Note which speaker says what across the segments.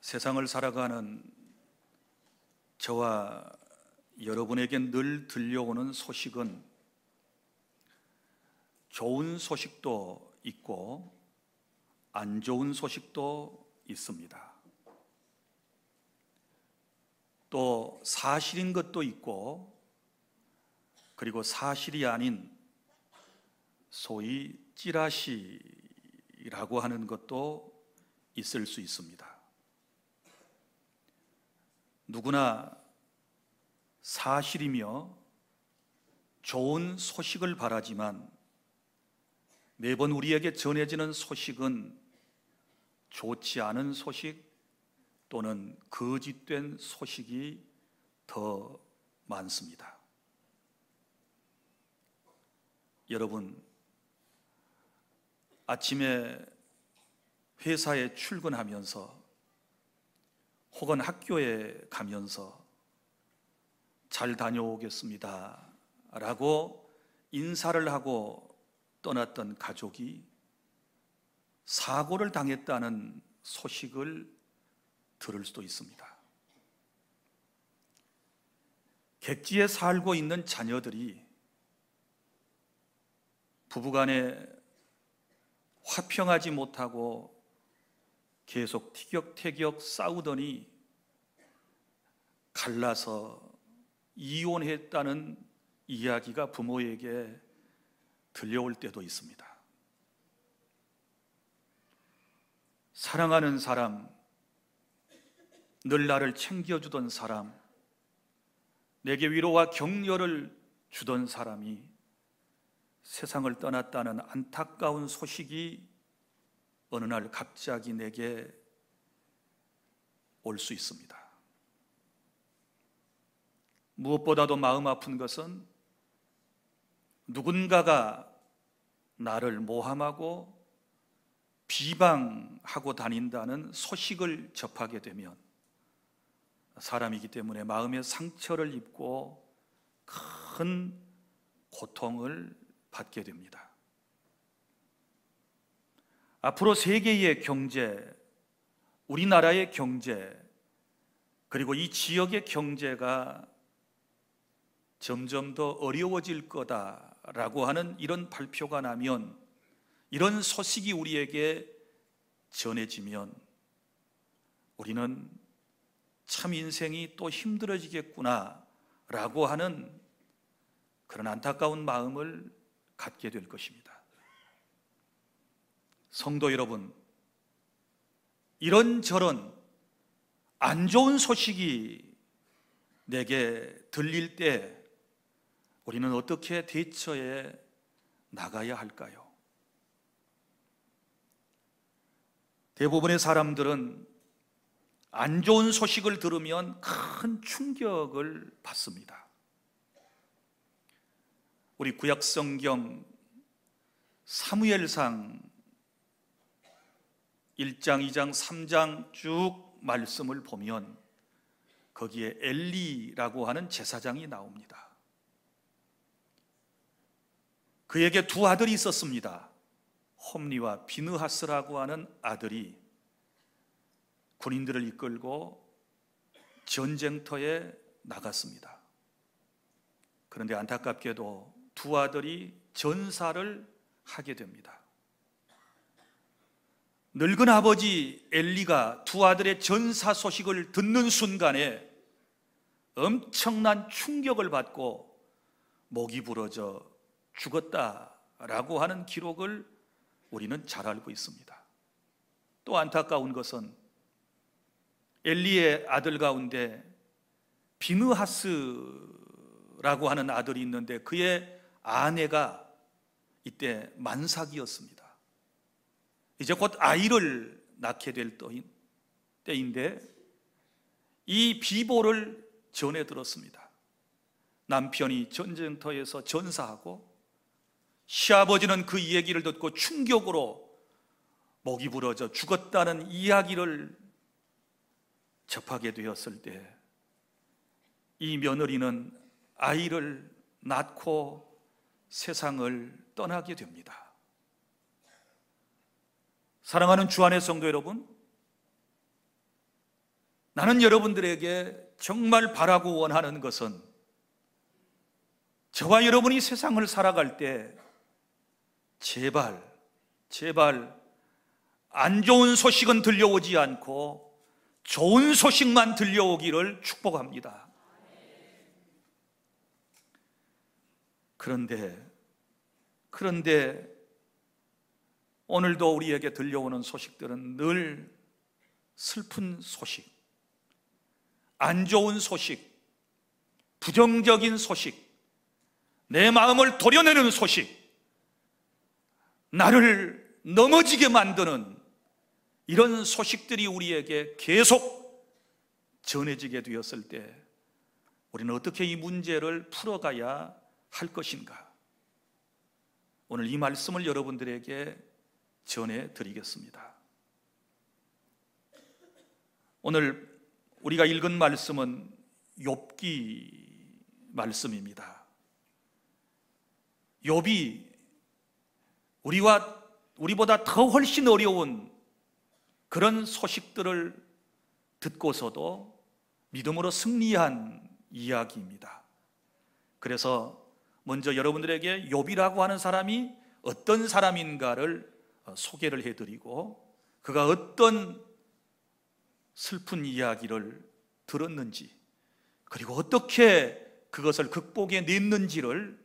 Speaker 1: 세상을 살아가는 저와 여러분에게 늘 들려오는 소식은 좋은 소식도 있고 안 좋은 소식도 있습니다. 또 사실인 것도 있고 그리고 사실이 아닌 소위 찌라시라고 하는 것도 있을 수 있습니다. 누구나 사실이며 좋은 소식을 바라지만 매번 우리에게 전해지는 소식은 좋지 않은 소식 또는 거짓된 소식이 더 많습니다. 여러분, 아침에 회사에 출근하면서 혹은 학교에 가면서 잘 다녀오겠습니다 라고 인사를 하고 떠났던 가족이 사고를 당했다는 소식을 들을 수도 있습니다. 객지에 살고 있는 자녀들이 부부간에 화평하지 못하고 계속 티격태격 싸우더니 갈라서 이혼했다는 이야기가 부모에게 들려올 때도 있습니다. 사랑하는 사람, 늘 나를 챙겨주던 사람, 내게 위로와 격려를 주던 사람이 세상을 떠났다는 안타까운 소식이 어느 날 갑자기 내게 올 수 있습니다. 무엇보다도 마음 아픈 것은 누군가가 나를 모함하고 비방하고 다닌다는 소식을 접하게 되면 사람이기 때문에 마음의 상처를 입고 큰 고통을 받게 됩니다. 앞으로 세계의 경제, 우리나라의 경제, 그리고 이 지역의 경제가 점점 더 어려워질 거다라고 하는 이런 발표가 나면, 이런 소식이 우리에게 전해지면 우리는 참 인생이 또 힘들어지겠구나라고 하는 그런 안타까운 마음을 갖게 될 것입니다. 성도 여러분, 이런저런 안 좋은 소식이 내게 들릴 때 우리는 어떻게 대처해 나가야 할까요? 대부분의 사람들은 안 좋은 소식을 들으면 큰 충격을 받습니다. 우리 구약성경 사무엘상 1장, 2장, 3장 쭉 말씀을 보면 거기에 엘리라고 하는 제사장이 나옵니다. 그에게 두 아들이 있었습니다. 홈리와 비느하스라고 하는 아들이 군인들을 이끌고 전쟁터에 나갔습니다. 그런데 안타깝게도 두 아들이 전사를 하게 됩니다. 늙은 아버지 엘리가 두 아들의 전사 소식을 듣는 순간에 엄청난 충격을 받고 목이 부러져 죽었다라고 하는 기록을 우리는 잘 알고 있습니다. 또 안타까운 것은 엘리의 아들 가운데 비느하스라고 하는 아들이 있는데 그의 아내가 이때 만삭이었습니다. 이제 곧 아이를 낳게 될 때인데 이 비보를 전해 들었습니다. 남편이 전쟁터에서 전사하고 시아버지는 그 얘기를 듣고 충격으로 목이 부러져 죽었다는 이야기를 접하게 되었을 때 이 며느리는 아이를 낳고 세상을 떠나게 됩니다. 사랑하는 주 안의 성도 여러분, 나는 여러분들에게 정말 바라고 원하는 것은 저와 여러분이 세상을 살아갈 때 제발 안 좋은 소식은 들려오지 않고 좋은 소식만 들려오기를 축복합니다. 그런데 오늘도 우리에게 들려오는 소식들은 늘 슬픈 소식, 안 좋은 소식, 부정적인 소식, 내 마음을 도려내는 소식, 나를 넘어지게 만드는 이런 소식들이 우리에게 계속 전해지게 되었을 때 우리는 어떻게 이 문제를 풀어가야 할 것인가? 오늘 이 말씀을 여러분들에게 전해드리겠습니다. 오늘 우리가 읽은 말씀은 욥기 말씀입니다. 욥이 우리보다 더 훨씬 어려운 그런 소식들을 듣고서도 믿음으로 승리한 이야기입니다. 그래서 먼저 여러분들에게 욥이라고 하는 사람이 어떤 사람인가를 소개를 해드리고 그가 어떤 슬픈 이야기를 들었는지 그리고 어떻게 그것을 극복해 냈는지를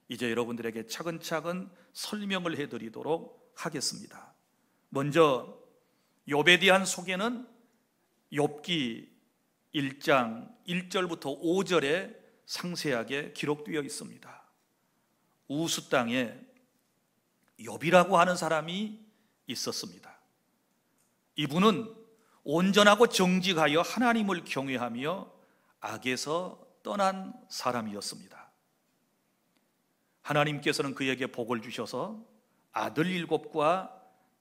Speaker 1: 이제 여러분들에게 차근차근 설명을 해드리도록 하겠습니다. 먼저 욥에 대한 소개는 욥기 1장 1절부터 5절에 상세하게 기록되어 있습니다. 우스 땅에 욥이라고 하는 사람이 있었습니다. 이분은 온전하고 정직하여 하나님을 경외하며 악에서 떠난 사람이었습니다. 하나님께서는 그에게 복을 주셔서 아들 7과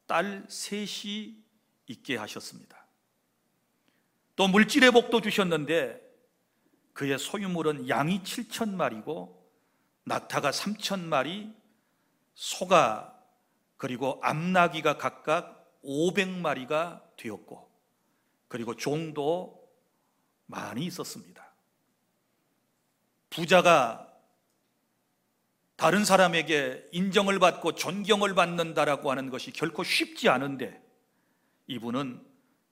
Speaker 1: 딸 3이 있게 하셨습니다. 또 물질의 복도 주셨는데 그의 소유물은 양이 7,000마리고 낙타가 3,000마리, 소가 그리고 암나귀가 각각 500마리가 되었고 그리고 종도 많이 있었습니다. 부자가 다른 사람에게 인정을 받고 존경을 받는다라고 하는 것이 결코 쉽지 않은데 이분은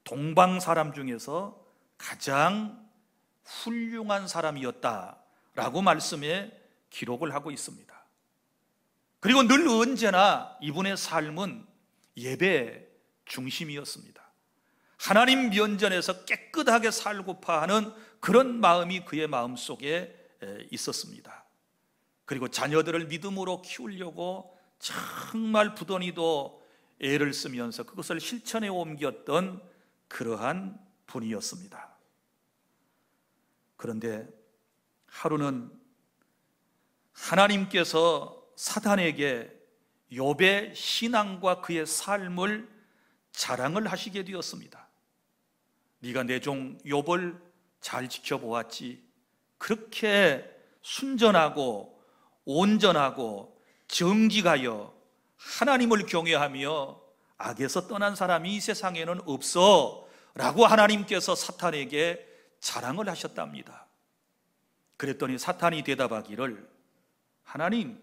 Speaker 1: 동방 사람 중에서 가장 훌륭한 사람이었다라고 말씀에 기록을 하고 있습니다. 그리고 늘 언제나 이분의 삶은 예배 중심이었습니다. 하나님 면전에서 깨끗하게 살고파 하는 그런 마음이 그의 마음속에 있었습니다. 그리고 자녀들을 믿음으로 키우려고 정말 부단히도 애를 쓰면서 그것을 실천에 옮겼던 그러한 분이었습니다. 그런데 하루는 하나님께서 사탄에게 욥의 신앙과 그의 삶을 자랑을 하시게 되었습니다. 네가 내 종 욥을 잘 지켜보았지. 그렇게 순전하고 온전하고 정직하여 하나님을 경외하며 악에서 떠난 사람이 이 세상에는 없어 라고 하나님께서 사탄에게 자랑을 하셨답니다. 그랬더니 사탄이 대답하기를 하나님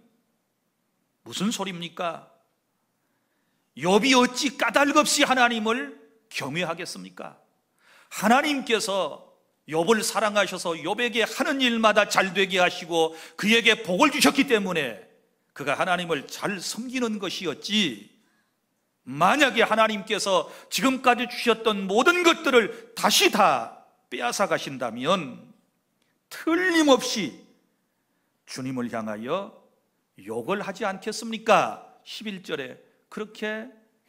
Speaker 1: 무슨 소리입니까? 욥이 어찌 까닭없이 하나님을 경외하겠습니까? 하나님께서 욥을 사랑하셔서 욥에게 하는 일마다 잘 되게 하시고 그에게 복을 주셨기 때문에 그가 하나님을 잘 섬기는 것이었지, 만약에 하나님께서 지금까지 주셨던 모든 것들을 다시 다 빼앗아 가신다면 틀림없이 주님을 향하여 욕을 하지 않겠습니까? 11절에 그렇게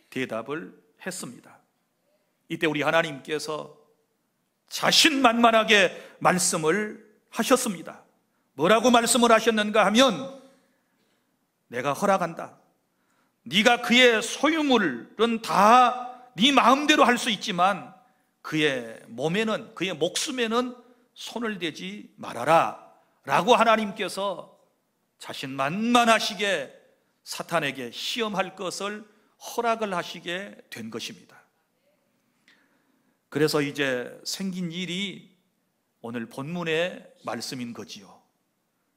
Speaker 1: 대답을 했습니다. 이때 우리 하나님께서 자신만만하게 말씀을 하셨습니다. 뭐라고 말씀을 하셨는가 하면 내가 허락한다. 네가 그의 소유물은 다 네 마음대로 할 수 있지만 그의 몸에는, 그의 목숨에는 손을 대지 말아라 라고 하나님께서 자신만만하시게 사탄에게 시험할 것을 허락을 하시게 된 것입니다. 그래서 이제 생긴 일이 오늘 본문의 말씀인 거지요.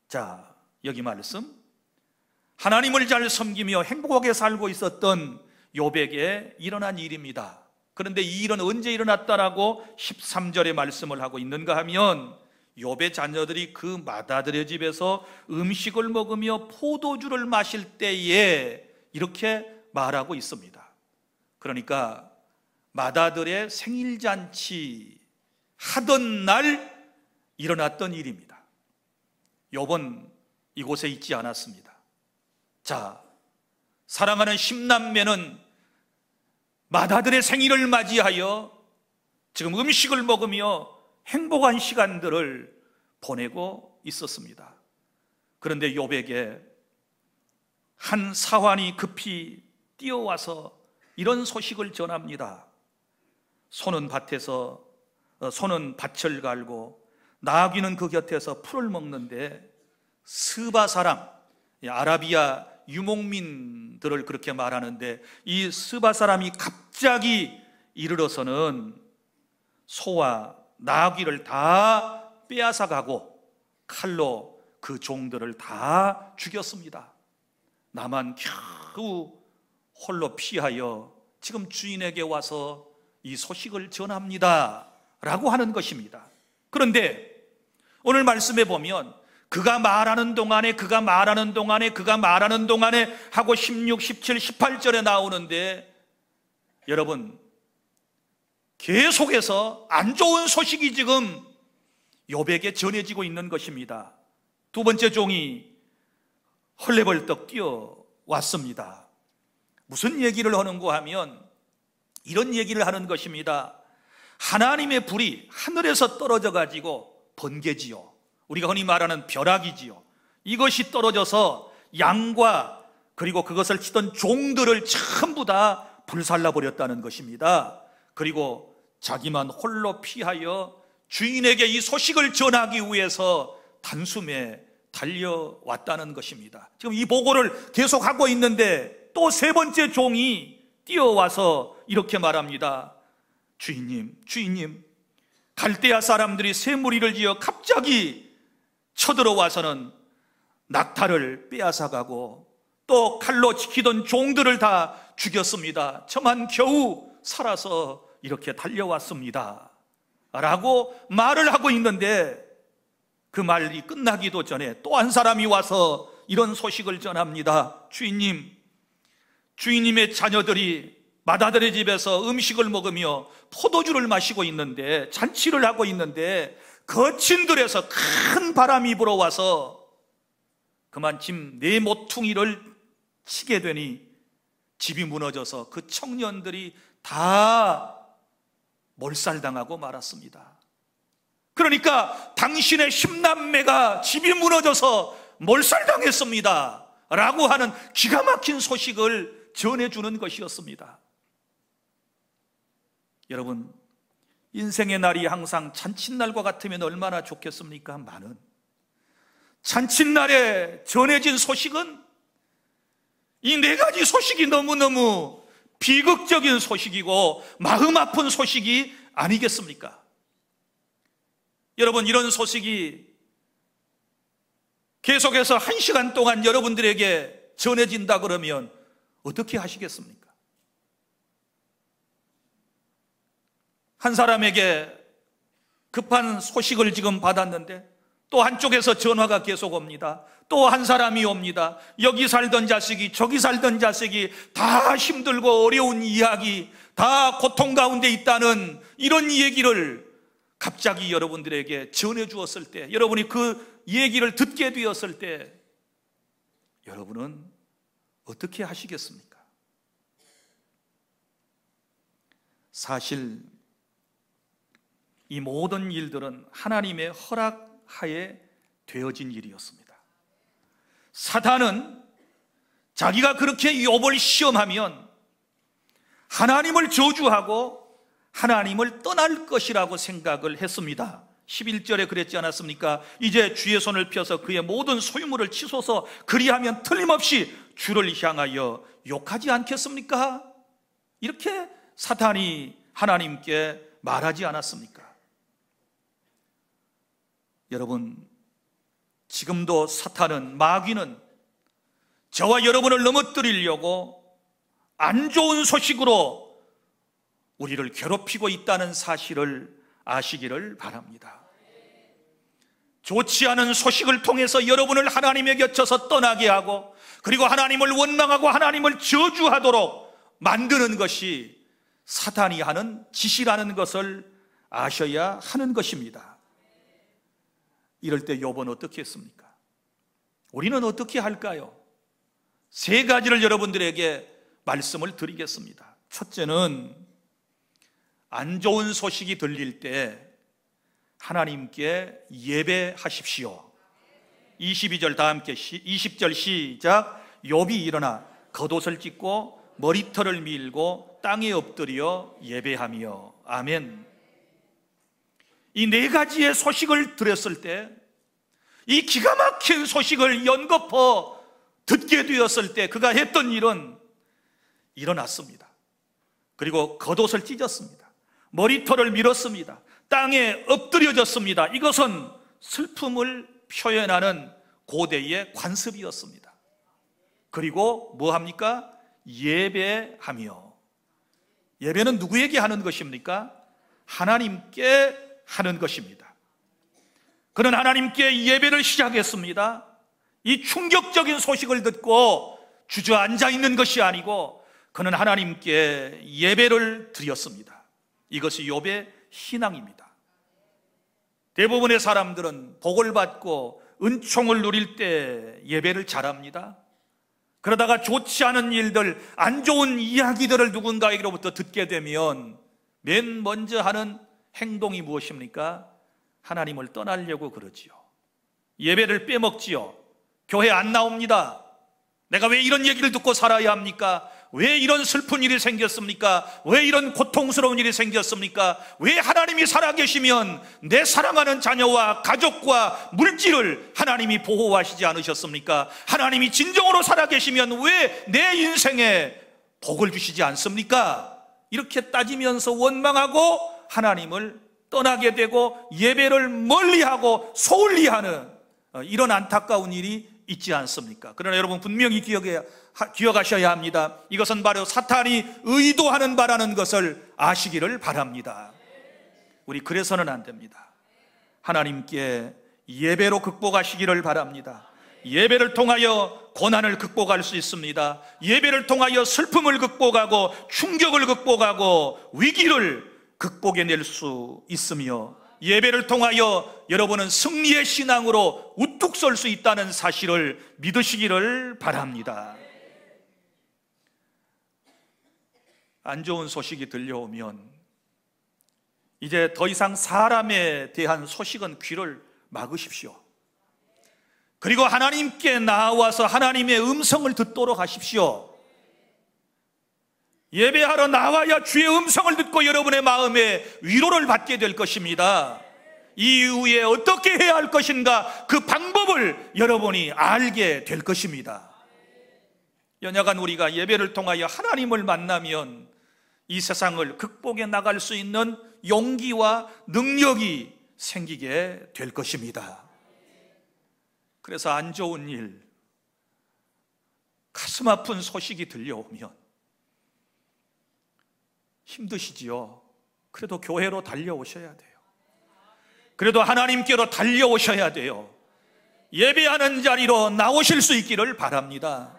Speaker 1: 자, 여기 말씀, 하나님을 잘 섬기며 행복하게 살고 있었던 욥에게 일어난 일입니다. 그런데 이 일은 언제 일어났다라고 13절에 말씀을 하고 있는가 하면, 욥의 자녀들이 그 맏아들의 집에서 음식을 먹으며 포도주를 마실 때에 이렇게 말하고 있습니다. 그러니까 맏아들의 생일잔치 하던 날 일어났던 일입니다. 욥은 이곳에 있지 않았습니다. 자, 사랑하는 10남매는 맏아들의 생일을 맞이하여 지금 음식을 먹으며 행복한 시간들을 보내고 있었습니다. 그런데 욥에게 한 사환이 급히 뛰어와서 이런 소식을 전합니다. 소는 밭을 갈고 나귀는 그 곁에서 풀을 먹는데 스바 사람, 아라비아 유목민들을 그렇게 말하는데, 이 스바 사람이 갑자기 이르러서는 소와 나귀를 다 빼앗아가고 칼로 그 종들을 다 죽였습니다. 나만 겨우 홀로 피하여 지금 주인에게 와서 이 소식을 전합니다 라고 하는 것입니다. 그런데 오늘 말씀에 보면 그가 말하는 동안에 하고 16, 17, 18절에 나오는데, 여러분, 계속해서 안 좋은 소식이 지금 욥에게 전해지고 있는 것입니다. 두 번째 종이 헐레벌떡 뛰어왔습니다. 무슨 얘기를 하는가 하면 이런 얘기를 하는 것입니다. 하나님의 불이 하늘에서 떨어져 가지고 번개지요. 우리가 흔히 말하는 벼락이지요. 이것이 떨어져서 양과 그리고 그것을 치던 종들을 전부 다 불살라 버렸다는 것입니다. 그리고 자기만 홀로 피하여 주인에게 이 소식을 전하기 위해서 단숨에 달려왔다는 것입니다. 지금 이 보고를 계속하고 있는데 또 세 번째 종이 뛰어와서 이렇게 말합니다. 주인님, 갈대아 사람들이 새 무리를 지어 갑자기 쳐들어와서는 낙타를 빼앗아가고 또 칼로 지키던 종들을 다 죽였습니다. 저만 겨우 살아서 이렇게 달려왔습니다 라고 말을 하고 있는데, 그 말이 끝나기도 전에 또 한 사람이 와서 이런 소식을 전합니다. 주인님의 자녀들이 맏아들의 집에서 음식을 먹으며 포도주를 마시고 있는데, 잔치를 하고 있는데, 거친 들에서 큰 바람이 불어와서 그만 짐 네 모퉁이를 치게 되니 집이 무너져서 그 청년들이 다 몰살당하고 말았습니다. 그러니까 당신의 10남매가 집이 무너져서 몰살당했습니다 라고 하는 기가 막힌 소식을 전해주는 것이었습니다. 여러분, 인생의 날이 항상 잔칫날과 같으면 얼마나 좋겠습니까? 잔칫날에 전해진 소식은 이 네 가지 소식이 너무너무 비극적인 소식이고 마음 아픈 소식이 아니겠습니까? 여러분, 이런 소식이 계속해서 1시간 동안 여러분들에게 전해진다 그러면 어떻게 하시겠습니까? 한 사람에게 급한 소식을 지금 받았는데 또 한쪽에서 전화가 계속 옵니다. 또 한 사람이 옵니다. 여기 살던 자식이 저기 살던 자식이 다 힘들고 어려운 이야기, 다 고통 가운데 있다는 이런 얘기를 갑자기 여러분들에게 전해 주었을 때, 여러분이 그 얘기를 듣게 되었을 때 여러분은 어떻게 하시겠습니까? 사실 이 모든 일들은 하나님의 허락하에 되어진 일이었습니다. 사탄은 자기가 그렇게 욥을 시험하면 하나님을 저주하고 하나님을 떠날 것이라고 생각을 했습니다. 11절에 그랬지 않았습니까? 이제 주의 손을 펴서 그의 모든 소유물을 치소서, 그리하면 틀림없이 주를 향하여 욕하지 않겠습니까? 이렇게 사탄이 하나님께 말하지 않았습니까? 여러분, 지금도 사탄은, 마귀는 저와 여러분을 넘어뜨리려고 안 좋은 소식으로 우리를 괴롭히고 있다는 사실을 아시기를 바랍니다. 좋지 않은 소식을 통해서 여러분을 하나님의 곁에서 떠나게 하고, 그리고 하나님을 원망하고 하나님을 저주하도록 만드는 것이 사탄이 하는 짓이라는 것을 아셔야 하는 것입니다. 이럴 때 욥은 어떻게 했습니까? 우리는 어떻게 할까요? 세 가지를 여러분들에게 말씀을 드리겠습니다. 첫째는, 안 좋은 소식이 들릴 때 하나님께 예배하십시오. 22절 다 함께 20절 시작. 욥이 일어나 겉옷을 찢고 머리털을 밀고 땅에 엎드려 예배하며. 아멘. 이 네 가지의 소식을 들었을 때, 이 기가 막힌 소식을 연거푸 듣게 되었을 때 그가 했던 일은 일어났습니다. 그리고 겉옷을 찢었습니다. 머리털을 밀었습니다. 땅에 엎드려졌습니다. 이것은 슬픔을 표현하는 고대의 관습이었습니다. 그리고 뭐 합니까? 예배하며. 예배는 누구에게 하는 것입니까? 하나님께 하는 것입니다. 그는 하나님께 예배를 시작했습니다. 이 충격적인 소식을 듣고 주저앉아 있는 것이 아니고 그는 하나님께 예배를 드렸습니다. 이것이 욥의 신앙입니다. 대부분의 사람들은 복을 받고 은총을 누릴 때 예배를 잘합니다. 그러다가 좋지 않은 일들, 안 좋은 이야기들을 누군가에게로부터 듣게 되면 맨 먼저 하는 행동이 무엇입니까? 하나님을 떠나려고 그러지요. 예배를 빼먹지요. 교회 안 나옵니다. 내가 왜 이런 얘기를 듣고 살아야 합니까? 왜 이런 슬픈 일이 생겼습니까? 왜 이런 고통스러운 일이 생겼습니까? 왜 하나님이 살아계시면 내 사랑하는 자녀와 가족과 물질을 하나님이 보호하시지 않으셨습니까? 하나님이 진정으로 살아계시면 왜 내 인생에 복을 주시지 않습니까? 이렇게 따지면서 원망하고 하나님을 떠나게 되고 예배를 멀리하고 소홀히하는 이런 안타까운 일이 있지 않습니까? 그러나 여러분 분명히 기억하셔야 합니다. 이것은 바로 사탄이 의도하는 바라는 것을 아시기를 바랍니다. 우리 그래서는 안 됩니다. 하나님께 예배로 극복하시기를 바랍니다. 예배를 통하여 고난을 극복할 수 있습니다. 예배를 통하여 슬픔을 극복하고 충격을 극복하고 위기를 극복해낼 수 있으며, 예배를 통하여 여러분은 승리의 신앙으로 우뚝 설 수 있다는 사실을 믿으시기를 바랍니다. 안 좋은 소식이 들려오면 이제 더 이상 사람에 대한 소식은 귀를 막으십시오. 그리고 하나님께 나와서 하나님의 음성을 듣도록 하십시오. 예배하러 나와야 주의 음성을 듣고 여러분의 마음에 위로를 받게 될 것입니다. 이후에 어떻게 해야 할 것인가, 그 방법을 여러분이 알게 될 것입니다. 연약한 우리가 예배를 통하여 하나님을 만나면 이 세상을 극복해 나갈 수 있는 용기와 능력이 생기게 될 것입니다. 그래서 안 좋은 일, 가슴 아픈 소식이 들려오면 힘드시지요. 그래도 교회로 달려오셔야 돼요. 그래도 하나님께로 달려오셔야 돼요. 예배하는 자리로 나오실 수 있기를 바랍니다.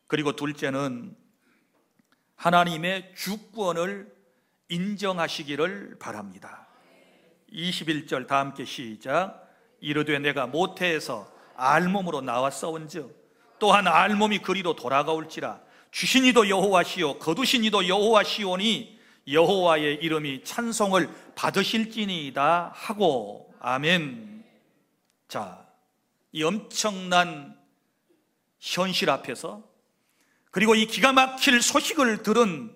Speaker 1: 그리고 둘째는 하나님의 주권을 인정하시기를 바랍니다. 21절 다 함께 시작. 이르되 내가 모태에서 알몸으로 나왔사온즉 또한 알몸이 그리로 돌아가올지라. 주신 이도 여호와시요 거두신 이도 여호와시오니 여호와의 이름이 찬송을 받으실지니이다 하고. 아멘. 자, 이 엄청난 현실 앞에서, 그리고 이 기가 막힐 소식을 들은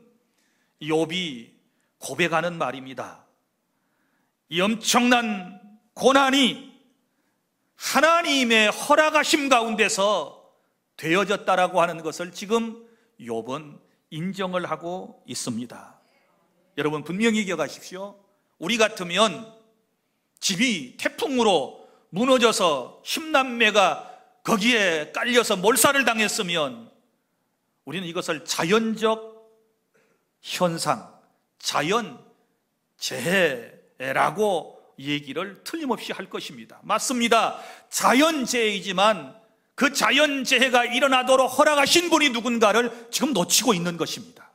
Speaker 1: 욥이 고백하는 말입니다. 이 엄청난 고난이 하나님의 허락하심 가운데서 되어졌다라고 하는 것을 지금 욥은 인정을 하고 있습니다. 여러분 분명히 기억하십시오. 우리 같으면 집이 태풍으로 무너져서 10남매가 거기에 깔려서 몰살을 당했으면 우리는 이것을 자연적 현상, 자연재해라고 얘기를 틀림없이 할 것입니다. 맞습니다. 자연재해이지만 그 자연재해가 일어나도록 허락하신 분이 누군가를 지금 놓치고 있는 것입니다.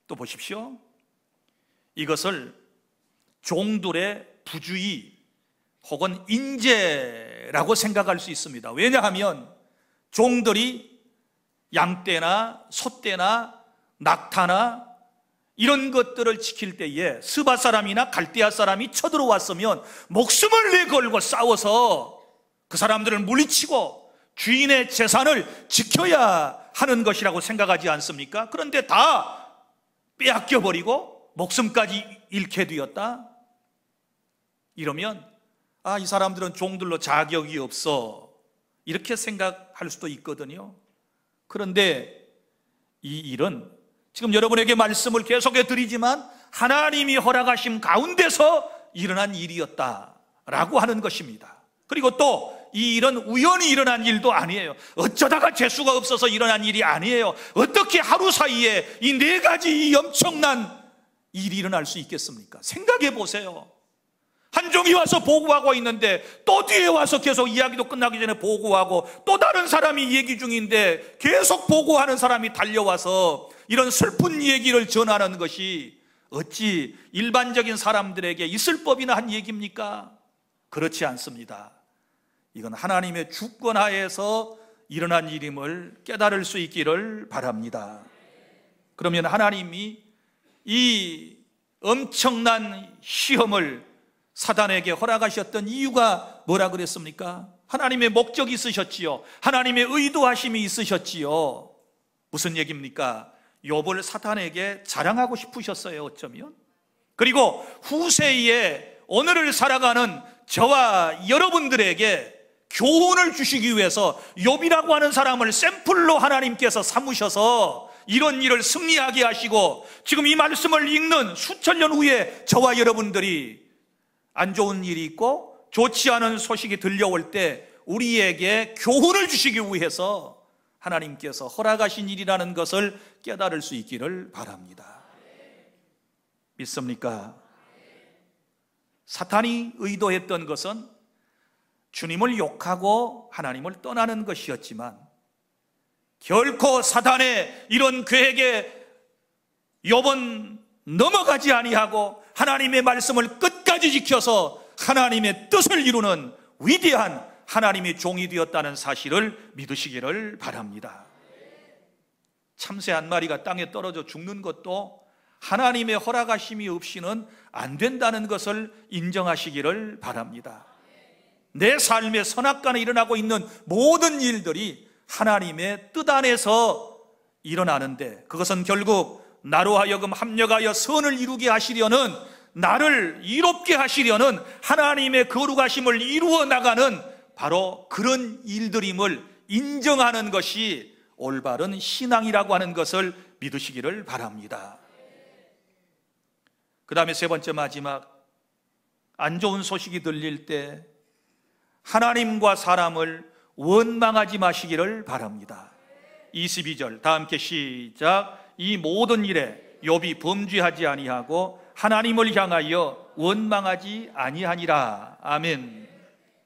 Speaker 1: 또 보십시오. 이것을 종들의 부주의 혹은 인재라고 생각할 수 있습니다. 왜냐하면 종들이 양떼나 소떼나 낙타나 이런 것들을 지킬 때에 스바 사람이나 갈대아 사람이 쳐들어왔으면 목숨을 내걸고 싸워서 그 사람들을 물리치고 주인의 재산을 지켜야 하는 것이라고 생각하지 않습니까? 그런데 다 빼앗겨버리고 목숨까지 잃게 되었다? 이러면 이 사람들은 종들로 자격이 없어, 이렇게 생각할 수도 있거든요. 그런데 이 일은 지금 여러분에게 말씀을 계속해 드리지만 하나님이 허락하심 가운데서 일어난 일이었다라고 하는 것입니다. 그리고 또 이 일은 우연히 일어난 일도 아니에요. 어쩌다가 재수가 없어서 일어난 일이 아니에요. 어떻게 하루 사이에 이 네 가지 이 엄청난 일이 일어날 수 있겠습니까? 생각해 보세요. 한 종이 와서 보고하고 있는데 또 뒤에 와서 계속 이야기도 끝나기 전에 보고하고, 또 다른 사람이 얘기 중인데 계속 보고하는 사람이 달려와서 이런 슬픈 얘기를 전하는 것이 어찌 일반적인 사람들에게 있을 법이나 한 얘기입니까? 그렇지 않습니다. 이건 하나님의 주권하에서 일어난 일임을 깨달을 수 있기를 바랍니다. 그러면 하나님이 이 엄청난 시험을 사단에게 허락하셨던 이유가 뭐라 그랬습니까? 하나님의 목적이 있으셨지요. 하나님의 의도하심이 있으셨지요. 무슨 얘기입니까? 욥을 사탄에게 자랑하고 싶으셨어요, 어쩌면. 그리고 후세에 오늘을 살아가는 저와 여러분들에게 교훈을 주시기 위해서 욥이라고 하는 사람을 샘플로 하나님께서 삼으셔서 이런 일을 승리하게 하시고, 지금 이 말씀을 읽는 수천 년 후에 저와 여러분들이 안 좋은 일이 있고 좋지 않은 소식이 들려올 때 우리에게 교훈을 주시기 위해서 하나님께서 허락하신 일이라는 것을 깨달을 수 있기를 바랍니다. 믿습니까? 사탄이 의도했던 것은 주님을 욕하고 하나님을 떠나는 것이었지만, 결코 사탄의 이런 계획에 욥은 넘어가지 아니하고 하나님의 말씀을 끝까지 지켜서 하나님의 뜻을 이루는 위대한 하나님의 종이 되었다는 사실을 믿으시기를 바랍니다. 참새 한 마리가 땅에 떨어져 죽는 것도 하나님의 허락하심이 없이는 안 된다는 것을 인정하시기를 바랍니다. 내 삶의 선악간에 일어나고 있는 모든 일들이 하나님의 뜻 안에서 일어나는데, 그것은 결국 나로 하여금 합력하여 선을 이루게 하시려는, 나를 이롭게 하시려는 하나님의 거룩하심을 이루어 나가는 바로 그런 일들임을 인정하는 것이 올바른 신앙이라고 하는 것을 믿으시기를 바랍니다. 그 다음에 세 번째, 마지막, 안 좋은 소식이 들릴 때 하나님과 사람을 원망하지 마시기를 바랍니다. 22절 다 함께 시작. 이 모든 일에 욥이 범죄하지 아니하고 하나님을 향하여 원망하지 아니하니라. 아멘.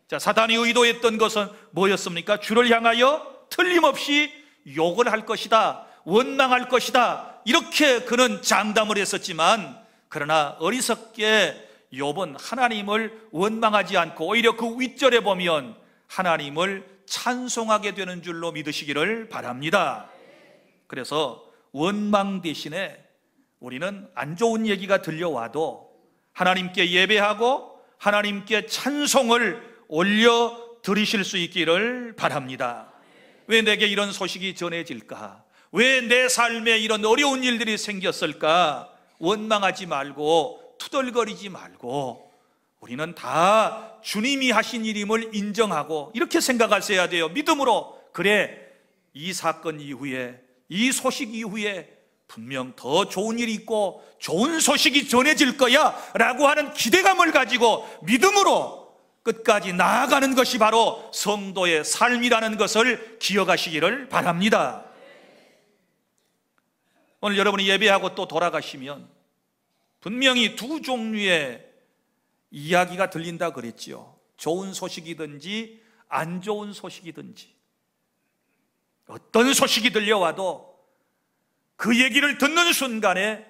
Speaker 1: 자, 사탄이 의도했던 것은 뭐였습니까? 주를 향하여 틀림없이 욕을 할 것이다, 원망할 것이다, 이렇게 그는 장담을 했었지만, 그러나 어리석게 욥은 하나님을 원망하지 않고 오히려 그 윗절에 보면 하나님을 찬송하게 되는 줄로 믿으시기를 바랍니다. 그래서 원망 대신에 우리는 안 좋은 얘기가 들려와도 하나님께 예배하고 하나님께 찬송을 올려 드리실 수 있기를 바랍니다. 왜 내게 이런 소식이 전해질까? 왜 내 삶에 이런 어려운 일들이 생겼을까? 원망하지 말고 투덜거리지 말고 우리는 다 주님이 하신 일임을 인정하고 이렇게 생각하셔야 돼요. 믿음으로. 그래, 이 사건 이후에, 이 소식 이후에 분명 더 좋은 일이 있고 좋은 소식이 전해질 거야 라고 하는 기대감을 가지고 믿음으로 끝까지 나아가는 것이 바로 성도의 삶이라는 것을 기억하시기를 바랍니다. 오늘 여러분이 예배하고 또 돌아가시면 분명히 두 종류의 이야기가 들린다 그랬지요. 좋은 소식이든지 안 좋은 소식이든지, 어떤 소식이 들려와도 그 얘기를 듣는 순간에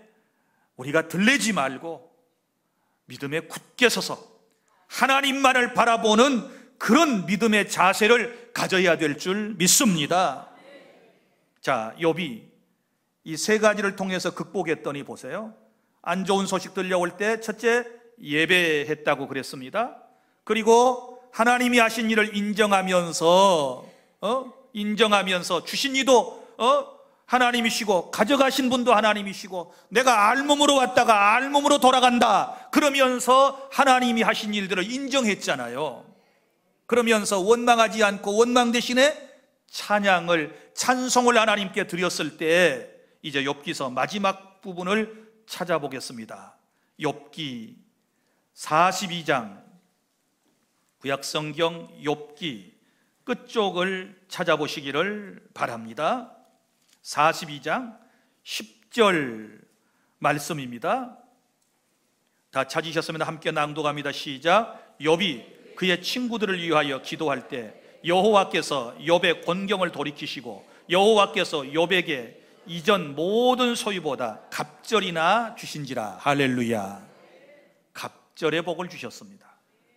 Speaker 1: 우리가 들리지 말고 믿음에 굳게 서서 하나님만을 바라보는 그런 믿음의 자세를 가져야 될 줄 믿습니다. 자, 욥이 이 세 가지를 통해서 극복했더니 보세요. 안 좋은 소식 들려올 때 첫째, 예배했다고 그랬습니다. 그리고 하나님이 하신 일을 인정하면서 주신 이도 하나님이시고 가져가신 분도 하나님이시고 내가 알몸으로 왔다가 알몸으로 돌아간다 그러면서 하나님이 하신 일들을 인정했잖아요. 그러면서 원망하지 않고 원망 대신에 찬송을 하나님께 드렸을 때 이제 욥기서 마지막 부분을 찾아보겠습니다. 욥기 42장, 구약성경 욥기 끝쪽을 찾아보시기를 바랍니다. 42장 10절 말씀입니다. 다 찾으셨으면 함께 낭독합니다. 시작. 욥이 그의 친구들을 위하여 기도할 때 여호와께서 욥의 곤경을 돌이키시고 여호와께서 욥에게 이전 모든 소유보다 갑절이나 주신지라. 할렐루야. 갑절의 복을 주셨습니다.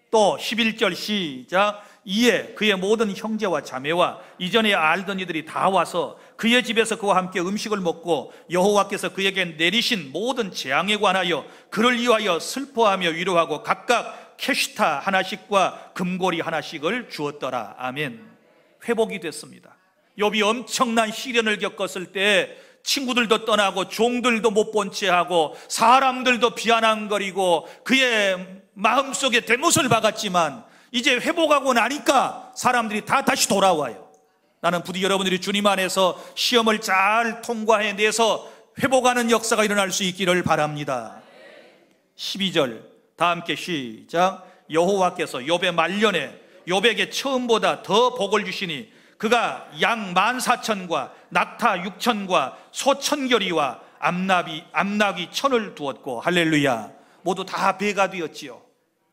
Speaker 1: 또 11절 시작. 이에 그의 모든 형제와 자매와 이전에 알던 이들이 다 와서 그의 집에서 그와 함께 음식을 먹고 여호와께서 그에게 내리신 모든 재앙에 관하여 그를 위하여 슬퍼하며 위로하고 각각 캐시타 하나씩과 금고리 하나씩을 주었더라. 아멘. 회복이 됐습니다. 욥이 엄청난 시련을 겪었을 때 친구들도 떠나고 종들도 못 본 채 하고 사람들도 비아냥거리고 그의 마음속에 대못을 박았지만 이제 회복하고 나니까 사람들이 다 다시 돌아와요. 나는 부디 여러분들이 주님 안에서 시험을 잘 통과해내서 회복하는 역사가 일어날 수 있기를 바랍니다. 12절 다 함께 시작. 여호와께서 욥의 말년에 욥에게 처음보다 더 복을 주시니 그가 양 14,000과 낙타 6,000과 소 1,000결이와 암나귀 1,000을 두었고 할렐루야. 모두 다 배가 되었지요.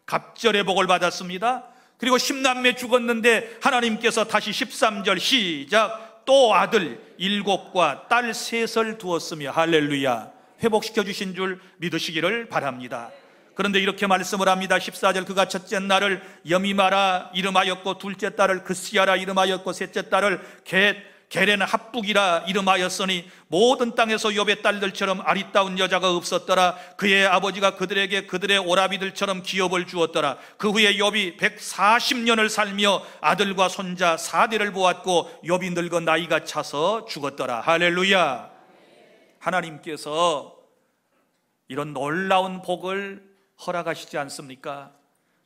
Speaker 1: 갑절의 복을 받았습니다. 그리고 10남매 죽었는데 하나님께서 다시 13절 시작. 또 아들 7과 딸 3을 두었으며 할렐루야. 회복시켜 주신 줄 믿으시기를 바랍니다. 그런데 이렇게 말씀을 합니다. 14절 그가 첫째 날을 여미마라 이름하였고 둘째 딸을 그스야라 이름하였고 셋째 딸을 게렌 합북이라 이름하였으니 모든 땅에서 욥의 딸들처럼 아리따운 여자가 없었더라. 그의 아버지가 그들에게 그들의 오라비들처럼 기업을 주었더라. 그 후에 욥이 140년을 살며 아들과 손자 4대를 보았고 욥이 늙어 나이가 차서 죽었더라. 할렐루야. 하나님께서 이런 놀라운 복을 허락하시지 않습니까?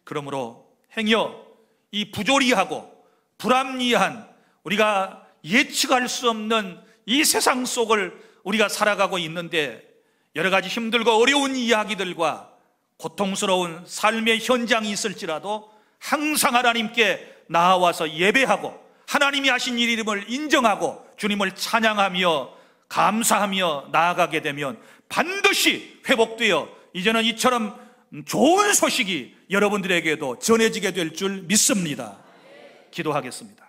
Speaker 1: 그러므로 행여 이 부조리하고 불합리한 우리가 예측할 수 없는 이 세상 속을 우리가 살아가고 있는데 여러 가지 힘들고 어려운 이야기들과 고통스러운 삶의 현장이 있을지라도 항상 하나님께 나아와서 예배하고 하나님이 하신 일임을 인정하고 주님을 찬양하며 감사하며 나아가게 되면 반드시 회복되어 이제는 이처럼 좋은 소식이 여러분들에게도 전해지게 될 줄 믿습니다. 기도하겠습니다.